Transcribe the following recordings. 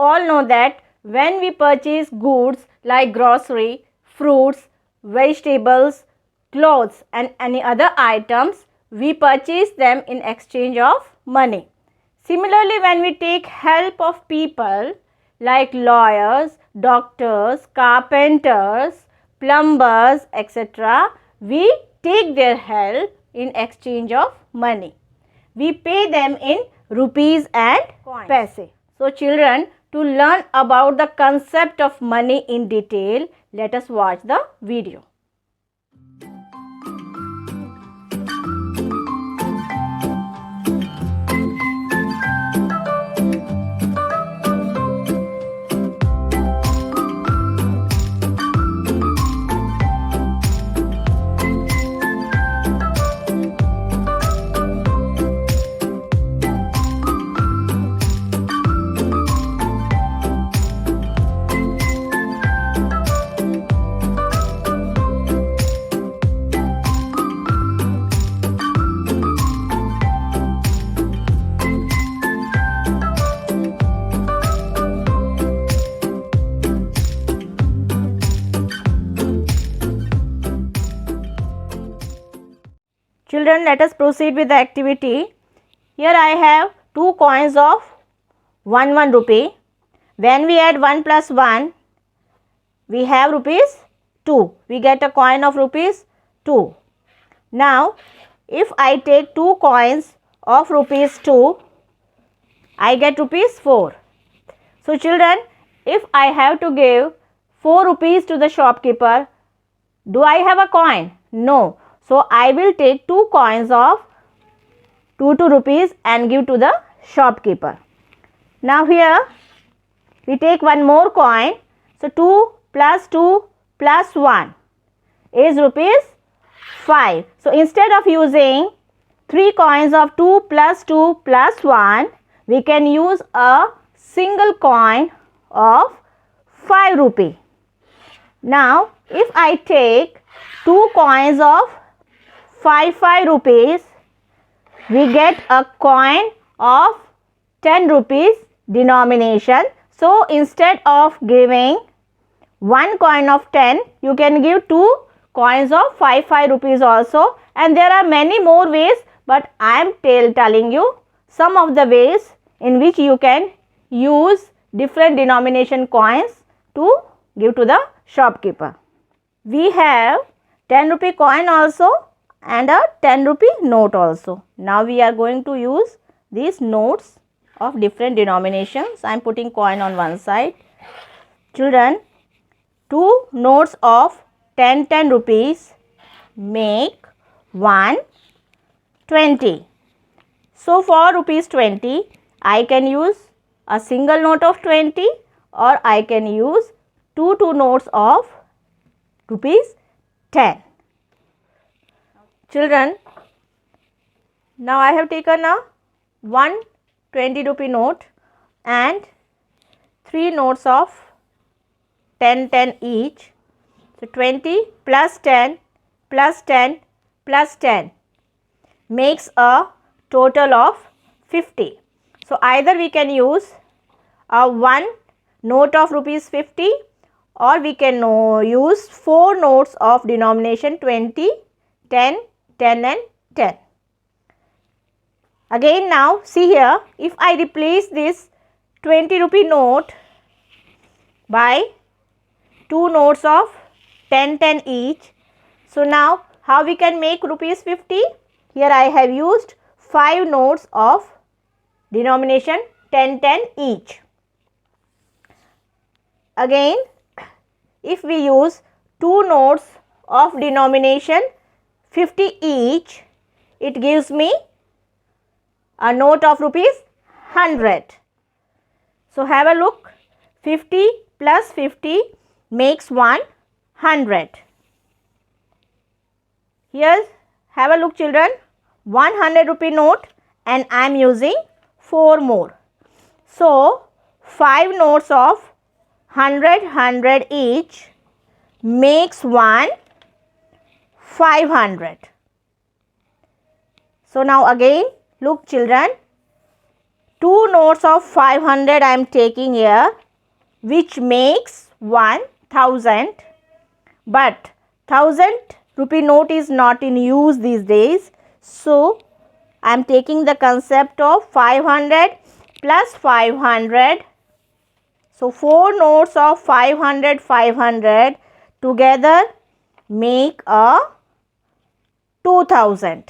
all know that when we purchase goods like grocery, fruits, vegetables, clothes and any other items, we purchase them in exchange of money. Similarly, when we take help of people like lawyers, doctors, carpenters, plumbers, etc., we take their help in exchange of money. We pay them in rupees and paise. So children, to learn about the concept of money in detail, let us watch the video. Children, let us proceed with the activity. Here I have 2 coins of 1 rupee. When we add 1 plus 1, we have rupees 2. We get a coin of rupees 2. Now, if I take 2 coins of rupees 2, I get rupees 4. So children, if I have to give 4 rupees to the shopkeeper, do I have a coin? No. So I will take 2 coins of 2 rupees and give to the shopkeeper. Now here we take one more coin. So 2 plus 1 is rupees 5. So instead of using 3 coins of 2 plus 1, we can use a single coin of 5 rupee. Now if I take 2 coins of 5 rupees, we get a coin of 10 rupees denomination. So instead of giving 1 coin of 10, you can give 2 coins of 5 rupees also, and there are many more ways, but I am telling you some of the ways in which you can use different denomination coins to give to the shopkeeper. We have 10 rupee coin also and a 10 rupee note also. Now we are going to use these notes of different denominations. I am putting coin on one side. Children, 2 notes of 10 rupees make 1 20. So for rupees 20, I can use a single note of 20 or I can use 2 notes of rupees 10. Children, now I have taken a 1 20 rupee note and 3 notes of 10 each. So 20 plus 10 plus 10 plus 10 makes a total of 50. So either we can use a 1 note of rupees 50 or we can use 4 notes of denomination 20, 10, 10 and 10. Again now see here, if I replace this 20 rupee note by 2 notes of 10 each. So now how we can make rupees 50? Here I have used 5 notes of denomination 10 each. Again, if we use 2 notes of denomination 50 each, it gives me a note of rupees 100. So have a look, 50 plus 50 makes 100. Here have a look children, 100 rupee note and I am using 4 more. So 5 notes of 100 each makes 500. So now again look children, two notes of 500 I am taking here, which makes 1000. But 1000 rupee note is not in use these days. So I am taking the concept of 500 plus 500. So 4 notes of 500 together make a 2000.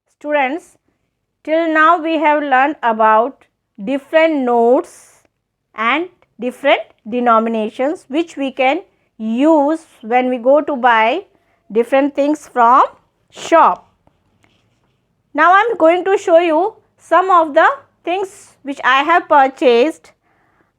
Students, till now we have learned about different notes and different denominations which we can use when we go to buy different things from shop. Now I am going to show you some of the things which I have purchased,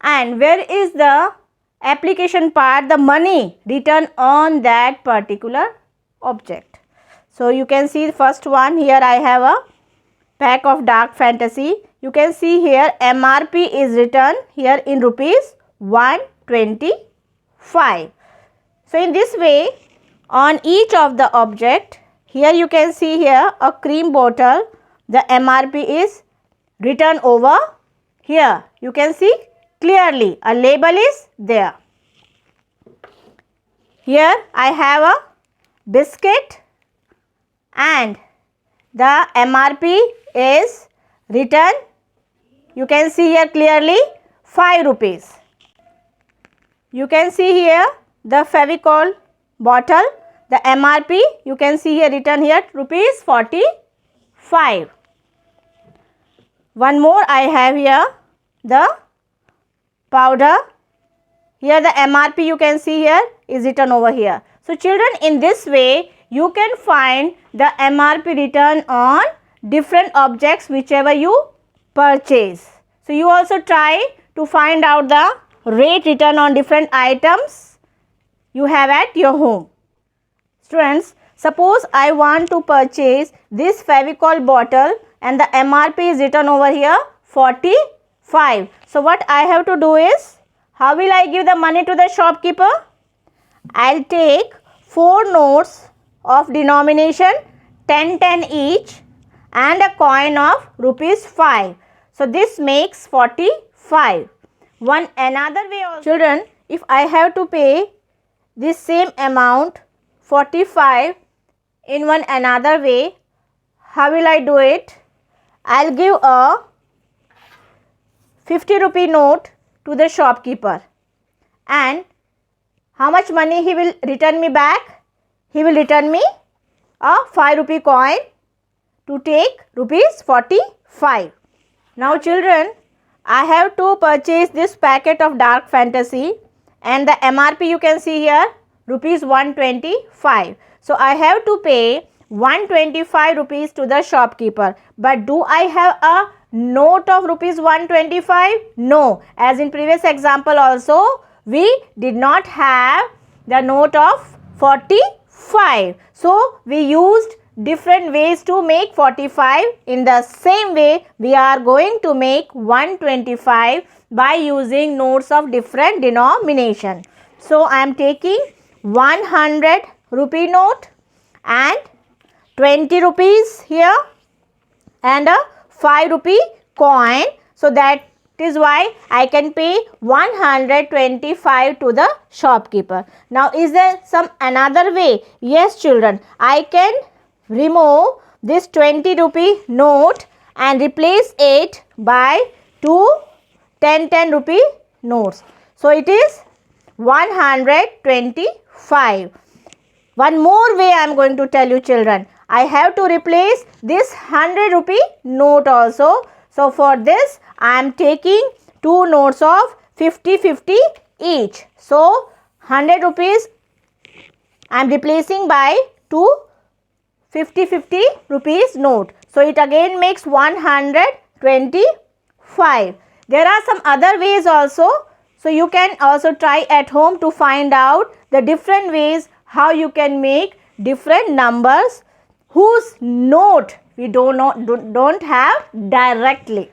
and where is the application part, the money written on that particular object. So you can see the first one here. I have a pack of Dark Fantasy. You can see here MRP is written here in rupees 125. So in this way, on each of the object, here you can see here a cream bottle, the MRP is written over here. You can see clearly a label is there. Here I have a biscuit and the MRP is written, you can see here clearly, 5 rupees. You can see here the Fevicol bottle, the MRP you can see here written here rupees 45. One more I have here, the powder. Here the MRP you can see here is written over here. So children, in this way you can find the MRP written on different objects whichever you purchase. So you also try to find out the rate written on different items you have at your home. Students, suppose I want to purchase this Fevicol bottle and the MRP is written over here 45. So what I have to do is, how will I give the money to the shopkeeper? I'll take 4 notes of denomination 10 each and a coin of rupees 5. So this makes 45. One another way also, children, if I have to pay this same amount 45 in one another way, how will I do it? I'll give a 50 rupee note to the shopkeeper, and how much money he will return me back? He will return me a 5 rupee coin to take rupees 45. Now children, I have to purchase this packet of Dark Fantasy and the MRP you can see here rupees 125. So I have to pay 125 rupees to the shopkeeper. But do I have a note of rupees 125? No. As in previous example also, we did not have the note of 45. So we used different ways to make 45. In the same way, we are going to make 125 by using notes of different denomination. So I am taking 100 rupee note and 20 rupees here and a 5 rupee coin. So that is why I can pay 125 to the shopkeeper. Now is there some another way? Yes children, I can remove this 20 rupee note and replace it by 2 10 rupee notes. So it is 125. One more way I am going to tell you children. I have to replace this 100 rupee note also. So for this I am taking 2 notes of 50 each. So 100 rupees I am replacing by 2 50 rupees note. So it again makes 125. There are some other ways also. So you can also try at home to find out the different ways how you can make different numbers whose note we don't have directly.